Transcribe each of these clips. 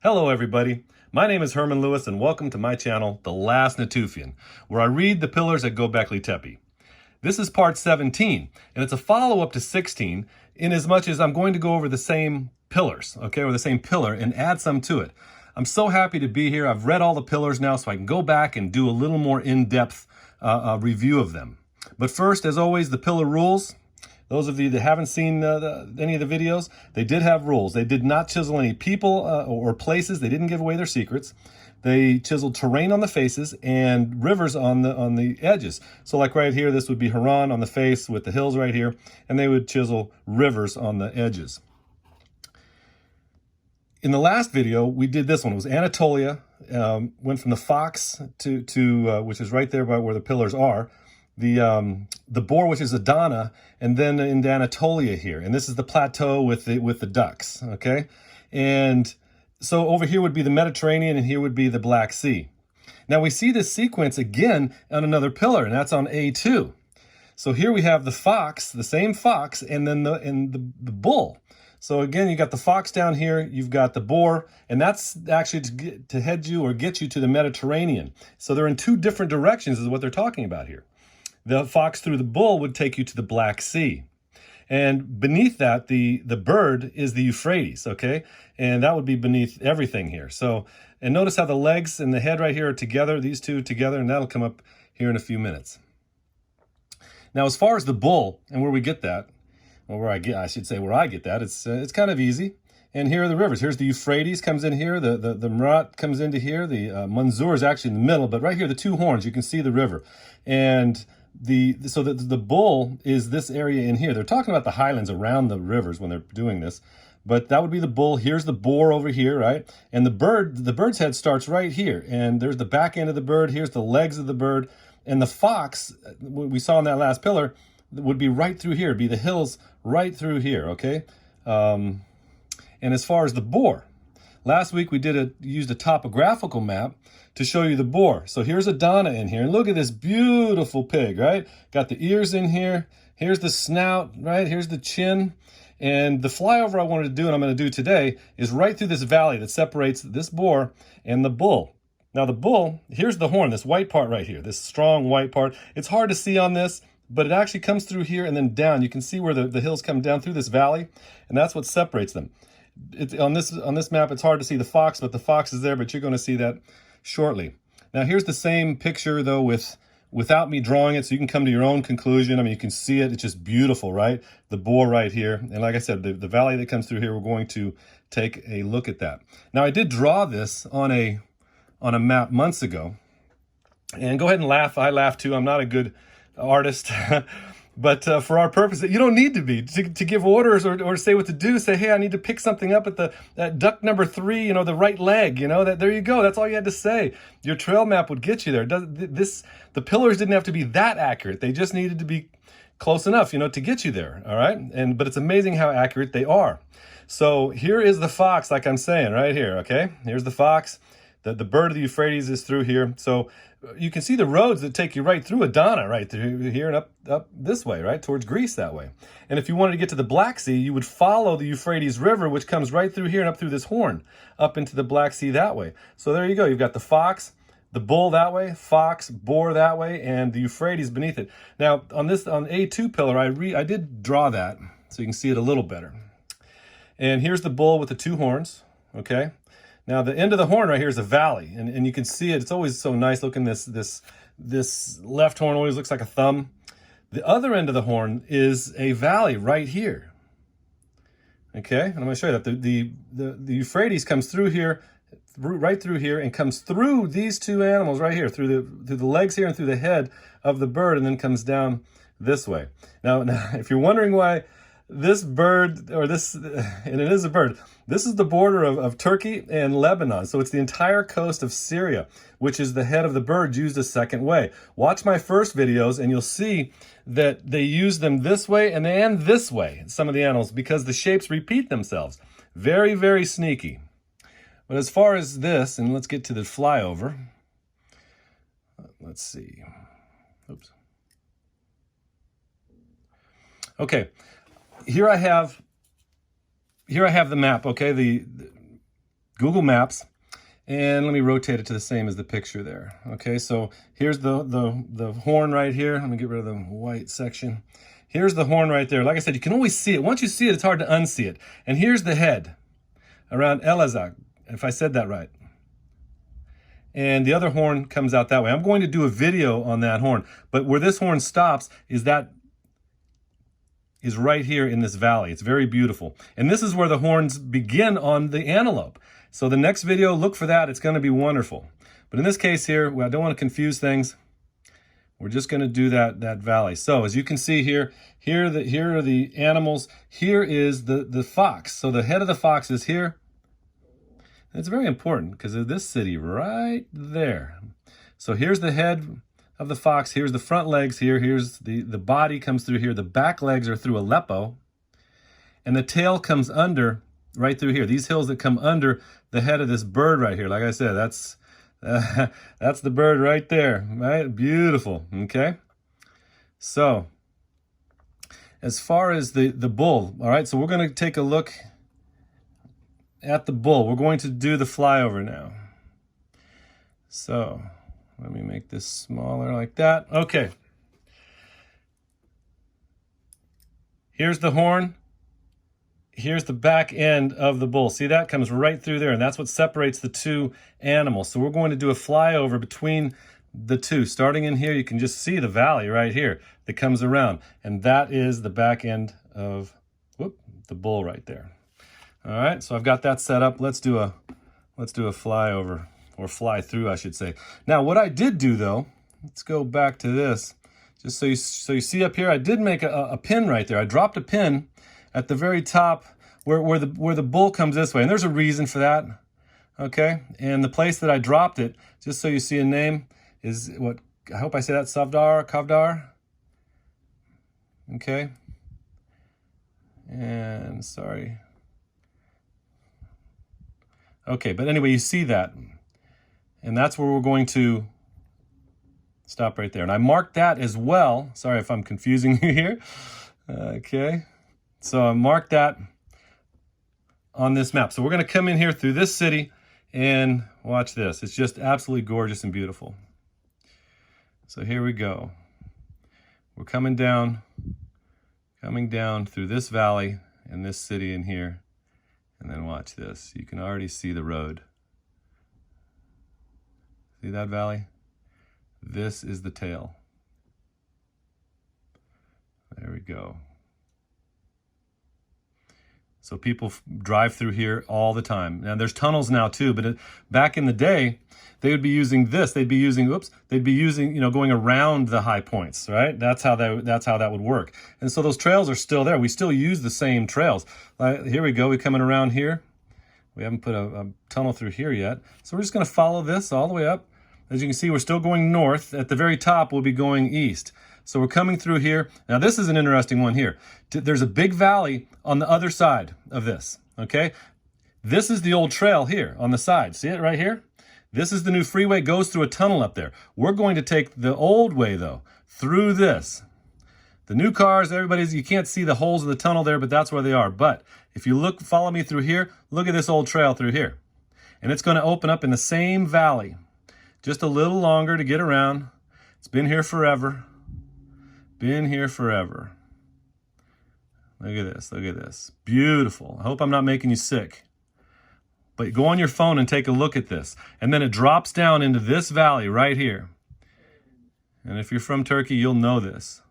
Hello everybody, my name is Herman Lewis and welcome to my channel, The Last Natufian, where I read the pillars at Göbekli Tepe. This is part 17, and it's a follow-up to 16, in as much as I'm going to go over the same pillars, okay, or the same pillar, and add some to it. I'm so happy to be here. I've read all the pillars now, so I can go back and do a little more in-depth review of them. But first, as always, the pillar rules. Those of you that haven't seen any of the videos, they did have rules. They did not chisel any people or places. They didn't give away their secrets. They chiseled terrain on the faces and rivers on the edges. So like right here, this would be Haran on the face with the hills right here, and they would chisel rivers on the edges. In the last video, we did this one. It was Anatolia. Went from the fox to which is right there by where the pillars are. The Boar, which is Adana, and then into Anatolia here. And this is the plateau with the ducks, okay? And so over here would be the Mediterranean, and here would be the Black Sea. Now we see this sequence again on another pillar, and that's on A2. So here we have the fox, the same fox, and then the bull. So again, you got the fox down here, you've got the boar, and that's actually to head you or get you to the Mediterranean. So they're in two different directions is what they're talking about here. The fox through the bull would take you to the Black Sea. And beneath that, the bird is the Euphrates, okay? And that would be beneath everything here. So, and notice how the legs and the head right here are together, these two together, and that'll come up here in a few minutes. Now, as far as the bull and where we get that, or where I get that, it's kind of easy. And here are the rivers. Here's the Euphrates comes in here, the Murat comes into here, the Manzur is actually in the middle, but right here, the two horns, you can see the river. And so the bull is this area in here. They're talking about the highlands around the rivers when they're doing this, but that would be the bull. Here's the boar over here, right? And the bird's head starts right here, and there's the back end of the bird. Here's the legs of the bird, and the fox we saw in that last pillar would be right through here. It'd be the hills right through here, okay? And as far as the boar, last week we used a topographical map to show you the boar. So here's Adana in here, and look at this beautiful pig, right? Got the ears in here. Here's the snout, right? Here's the chin. And the flyover I wanted to do, and I'm going to do today, is right through this valley that separates this boar and the bull. Now the bull, here's the horn, this white part right here, this strong white part. It's hard to see on this, but it actually comes through here and then down. You can see where the hills come down through this valley, and that's what separates them. On this map, it's hard to see the fox, but the fox is there, but you're going to see that shortly. Now here's the same picture though without me drawing it, so you can come to your own conclusion. I mean, you can see it. It's just beautiful, right? The boar right here. And like I said, the valley that comes through here, we're going to take a look at that. Now I did draw this on a map months ago. And go ahead and laugh. I laugh too. I'm not a good artist. But for our purpose, you don't need to be to give orders or say what to do. Say, hey, I need to pick something up at duck number 3, the right leg, there you go. That's all you had to say. Your trail map would get you there. The pillars didn't have to be that accurate. They just needed to be close enough, to get you there. All right. But it's amazing how accurate they are. So here is the fox, like I'm saying right here. Okay. Here's the fox. The bird of the Euphrates is through here. So you can see the roads that take you right through Adana, right through here and up this way, right, towards Greece that way. And if you wanted to get to the Black Sea, you would follow the Euphrates River, which comes right through here and up through this horn, up into the Black Sea that way. So there you go. You've got the fox, the bull that way, fox, boar that way, and the Euphrates beneath it. Now, on A2 pillar, I did draw that so you can see it a little better. And here's the bull with the two horns, okay? Now the end of the horn right here is a valley, and you can see it. It's always so nice looking. This left horn always looks like a thumb. The other end of the horn is a valley right here. Okay, and I'm going to show you that the Euphrates comes through here, right through here, and comes through these two animals right here, through the legs here and through the head of the bird, and then comes down this way. Now if you're wondering why this bird, and it is a bird, this is the border of Turkey and Lebanon. So it's the entire coast of Syria, which is the head of the bird used a second way. Watch my first videos and you'll see that they use them this way and this way, some of the animals, because the shapes repeat themselves. Very, very sneaky. But as far as this, and let's get to the flyover. Let's see. Oops. Okay. Here I have the map, okay? Google Maps, and let me rotate it to the same as the picture there. Okay, so here's the horn right here. Let me get rid of the white section. Here's the horn right there. Like I said, you can always see it. Once you see it, it's hard to unsee it. And here's the head around Elazığ, if I said that right. And the other horn comes out that way. I'm going to do a video on that horn, but where this horn stops is right here in this valley. It's very beautiful. And this is where the horns begin on the antelope. So the next video, look for that. It's going to be wonderful. But in this case here, I don't want to confuse things. We're just going to do that valley. So as you can see here are the animals. Here is the fox. So the head of the fox is here. It's very important because of this city right there. So here's the head of the fox. Here's the front legs here. Here's the body comes through here. The back legs are through Aleppo. And the tail comes under right through here. These hills that come under the head of this bird right here. Like I said, that's the bird right there, right? Beautiful, okay? So, as far as the bull, all right, so we're going to take a look at the bull. We're going to do the flyover now. So, let me make this smaller like that. Okay. Here's the horn. Here's the back end of the bull. See, that comes right through there, and that's what separates the two animals. So we're going to do a flyover between the two. Starting in here, you can just see the valley right here that comes around, and that is the back end of the bull right there. All right, so I've got that set up. Let's do a flyover, or fly through, I should say. Now, what I did do though, let's go back to this, just so you see up here, I did make a pin right there. I dropped a pin at the very top where the bull comes this way. And there's a reason for that, okay? And the place that I dropped it, just so you see a name, is what, I hope I say that, Kavdar, okay? And sorry. Okay, but anyway, you see that. And that's where we're going to stop right there. And I marked that as well. Sorry if I'm confusing you here. Okay. So I marked that on this map. So we're going to come in here through this city and watch this. It's just absolutely gorgeous and beautiful. So here we go. We're coming down through this valley and this city in here. And then watch this. You can already see the road. See that valley? This is the tail. There we go. So people drive through here all the time. Now there's tunnels now too, but back in the day, they would be using this. They'd be using, going around the high points, right? That's how that would work. And so those trails are still there. We still use the same trails. Here we go. We're coming around here. We haven't put a tunnel through here yet. So we're just going to follow this all the way up. As you can see, we're still going north. At the very top, we'll be going east. So we're coming through here. Now this is an interesting one here. There's a big valley on the other side of this, okay? This is the old trail here on the side. See it right here? This is the new freeway, goes through a tunnel up there. We're going to take the old way though, through this. The new cars, you can't see the holes in the tunnel there, but that's where they are. But if you follow me through here, look at this old trail through here. And it's going to open up in the same valley. Just a little longer to get around. It's been here forever. Been here forever. Look at this, look at this. Beautiful. I hope I'm not making you sick. But go on your phone and take a look at this. And then it drops down into this valley right here. And if you're from Turkey, you'll know this.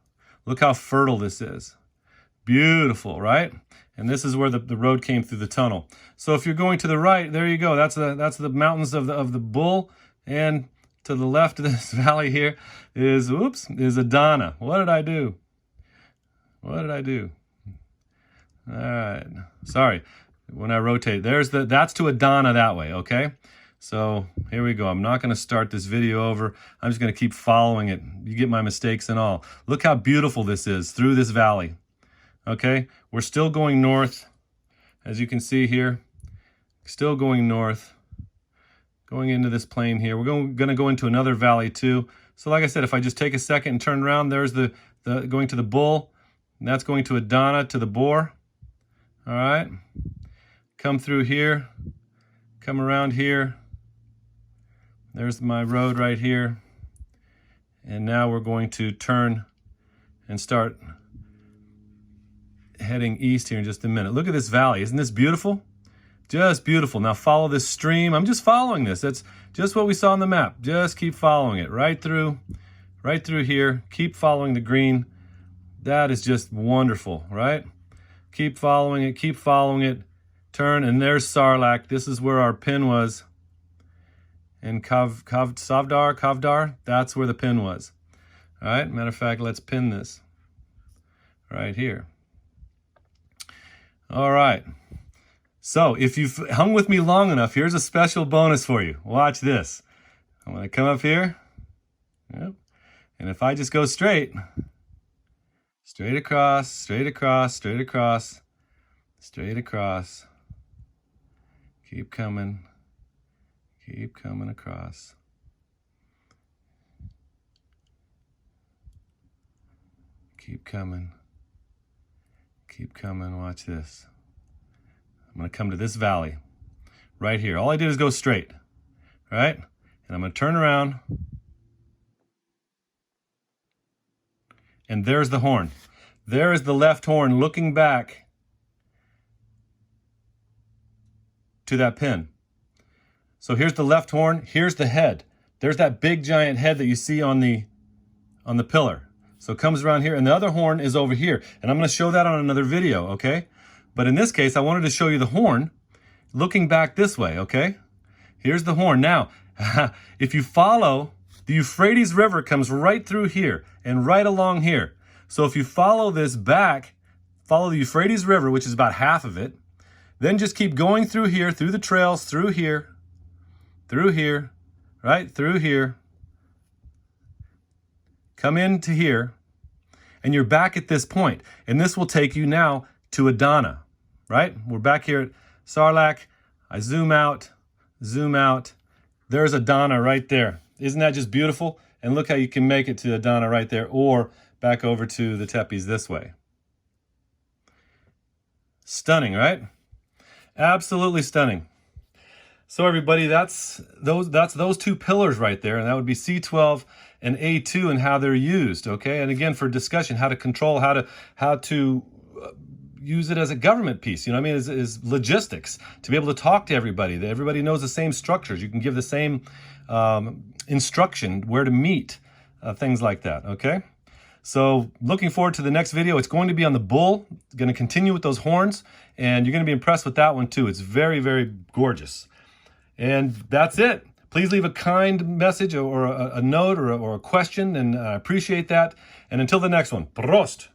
Look how fertile this is. Beautiful, right? And this is where the road came through the tunnel. So if you're going to the right, there you go. That's the mountains of the Bull. And to the left of this valley here is Adana. What did I do? What did I do? All right. Sorry. When I rotate, that's to Adana that way, okay? So here we go. I'm not going to start this video over. I'm just going to keep following it. You get my mistakes and all. Look how beautiful this is through this valley. Okay? We're still going north, as you can see here. Still going north. Going into this plain here. We're going to go into another valley too. So like I said, if I just take a second and turn around, there's the going to the Bull. And that's going to Adana, to the Boar. All right. Come through here. come around here. There's my road right here. And now we're going to turn and start heading east here in just a minute. Look at this valley. Isn't this beautiful? Just beautiful. Now follow this stream. I'm just following this. That's just what we saw on the map. Just keep following it right through here. Keep following the green. That is just wonderful, right? Keep following it, turn, and there's Sarlacc. This is where our pin was. And Kavdar, that's where the pin was. All right, matter of fact, let's pin this right here. All right. So if you've hung with me long enough, here's a special bonus for you. Watch this. I'm going to come up here. Yep. And if I just go straight across, straight across, straight across, straight across, keep coming across. Keep coming, watch this. I'm going to come to this valley right here. All I did is go straight, right? And I'm going to turn around. And there's the horn. There is the left horn looking back to that pin. So here's the left horn, here's the head. There's that big giant head that you see on the pillar. So it comes around here, and the other horn is over here. And I'm going to show that on another video, okay? But in this case, I wanted to show you the horn looking back this way, okay? Here's the horn. Now, if you follow, the Euphrates River comes right through here and right along here. So if you follow this back, follow the Euphrates River, which is about half of it, then just keep going through here, through the trails, through here, right? Through here. Come into here, and you're back at this point. And this will take you now to Adana, right? We're back here at Sarlacc. I zoom out. There's Adana right there. Isn't that just beautiful? And look how you can make it to Adana right there, or back over to the Tepes this way. Stunning, right? Absolutely stunning. So everybody, that's those two pillars right there, and that would be C12 and A2 and how they're used, okay? And again, for discussion, how to control, how to use it as a government piece, you know what I mean, is logistics, to be able to talk to everybody, that everybody knows the same structures. You can give the same instruction where to meet, things like that, okay? So looking forward to the next video. It's going to be on the bull. It's going to continue with those horns, and you're going to be impressed with that one too. It's very, very gorgeous. And that's it. Please leave a kind message or a note or a question, and I appreciate that. And until the next one, Prost!